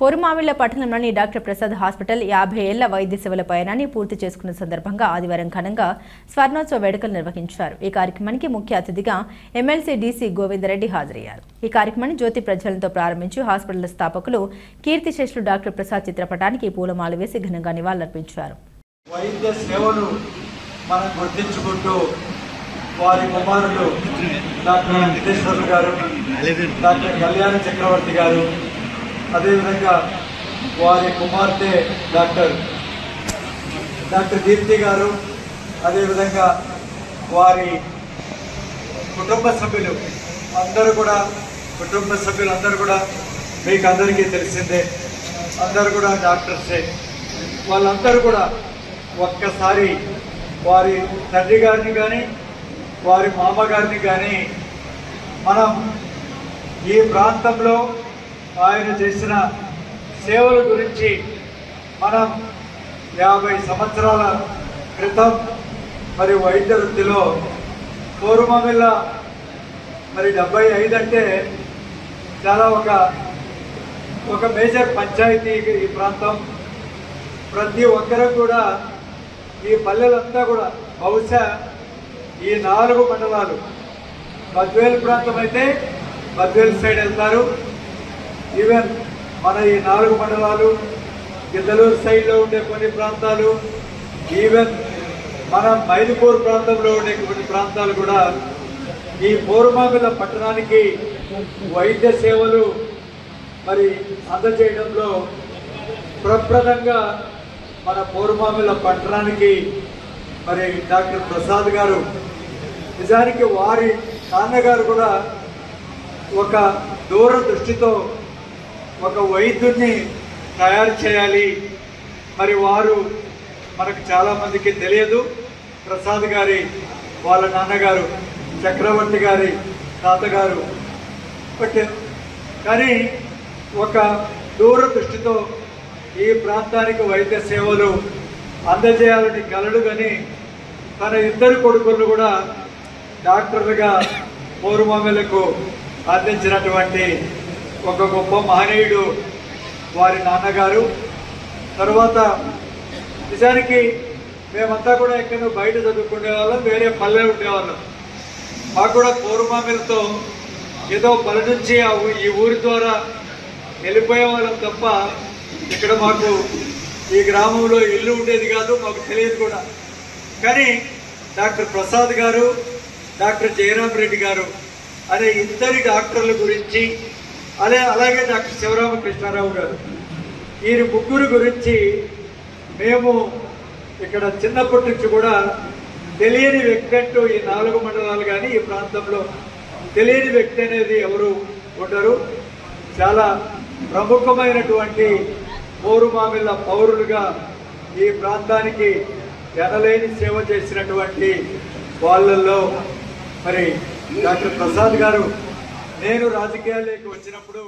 పోరుమామిళ్ల పట్టణంలోని doctor Prasad hospital 50 ఏళ్ల వైద్య సేవల పయనాన్ని పూర్తి చేసుకున్న సందర్భంగా ఆదివారం ఘనంగా స్వర్ణోత్సవ వేడుకలు నిర్వహించారు। ఈ కార్యక్రమానికి ముఖ్య అతిథిగా ఎమ్మెల్సీ డీసీ గోవిందరెడ్డి హాజరయ్యారు। ఈ కార్యక్రమాన్ని జ్యోతి ప్రజ్వలనతో ప్రారంభించి హాస్పిటల్ స్థాపకులు కీర్తిశేషులు డాక్టర్ ప్రసాద్ చిత్రపటానికి పూలమాల వేసి ఘనంగా నివాళులర్పించారు। వైద్య సేవలు మనం గుర్తించుకుంటూ వారి కుమారులు డాక్టర్ వెంకటేశ్వర్లు గారు, డాక్టర్ కళ్యాణ చక్రవర్తి గారు, అదేవిధంగా వారి కుమార్తె డాక్టర్ దీప్తి గారు, అదేవిధంగా వారి కుటుంబ సభ్యులు అందరూ కూడా మీకు అందరికీ తెలిసిందే, అందరూ కూడా డాక్టర్సే। వాళ్ళందరూ కూడా ఒక్కసారి వారి తండ్రి గారిని కానీ వారి మామగారిని కానీ మనం ఈ ప్రాంతంలో ఆయన చేసిన సేవల గురించి మనం 50 సంవత్సరాల క్రితం మరి వైద్య వృత్తిలో పోరుమామిళ్ళ మరి 75 అంటే చాలా ఒక మేజర్ పంచాయతీ ఈ ప్రాంతం। ప్రతి ఒక్కరూ కూడా ఈ పల్లెలంతా కూడా బహుశా ఈ 4 మండలాలు బద్వేల్ ప్రాంతం అయితే బద్వేల్ సైడ్ వెళ్తారు, ఈవెన్ మన ఈ 4 మండలాలు గిద్దలూరు సైడ్లో ఉండే కొన్ని ప్రాంతాలు, ఈవెన్ మన మైదుపూర్ ప్రాంతంలో ఉండే కొన్ని ప్రాంతాలు కూడా ఈ పోరుమామిళ్ళ పట్టణానికి వైద్య సేవలు మరి అందజేయడంలో ప్రప్రదంగా మన పోరుమామిళ్ళ పట్టణానికి మరి డాక్టర్ ప్రసాద్ గారు, నిజానికి వారి నాన్నగారు కూడా ఒక దూరదృష్టితో ఒక వైద్యుడిని తయారు చేయాలి, మరి వారు మనకు చాలామందికి తెలియదు, ప్రసాద్ గారి వాళ్ళ నాన్నగారు చక్రవర్తి గారి తాతగారు, కానీ ఒక దూరదృష్టితో ఈ ప్రాంతానికి వైద్య సేవలు అందజేయాలని కలడు కానీ తన 2 కొడుకులను కూడా డాక్టర్లుగా పోరుమామిళ్ళకు అందించినటువంటి ఒక గొప్ప మహనీయుడు వారి నాన్నగారు। తర్వాత నిజానికి మేమంతా కూడా ఎక్కడో బయట చదువుకునే వాళ్ళం, వేరే పల్లె ఉండేవాళ్ళం। మాకు కూడా పోరుమామిళ్ళతో ఏదో పల్లె నుంచి ఈ ఊరి ద్వారా వెళ్ళిపోయే వాళ్ళం తప్ప ఇక్కడ మాకు ఈ గ్రామంలో ఇల్లు ఉండేది కాదు, మాకు తెలియదు కూడా। కానీ డాక్టర్ ప్రసాద్ గారు, డాక్టర్ జయరాం రెడ్డి గారు అనే 2 డాక్టర్ల గురించి, అలాగే డాక్టర్ శివరామకృష్ణారావు గారు, ఈ 3 గురించి మేము ఇక్కడ చిన్నప్పటి నుంచి కూడా తెలియని వ్యక్తి అంటూ ఈ 4 మండలాలు కానీ ఈ ప్రాంతంలో తెలియని వ్యక్తి అనేది ఎవరు ఉండరు। చాలా ప్రముఖమైనటువంటి పోరుమామిళ్ళ పౌరులుగా ఈ ప్రాంతానికి ఎనలేని సేవ చేసినటువంటి వాళ్ళల్లో మరి డాక్టర్ ప్రసాద్ గారు, నేను రాజకీయాల్లోకి వచ్చినప్పుడు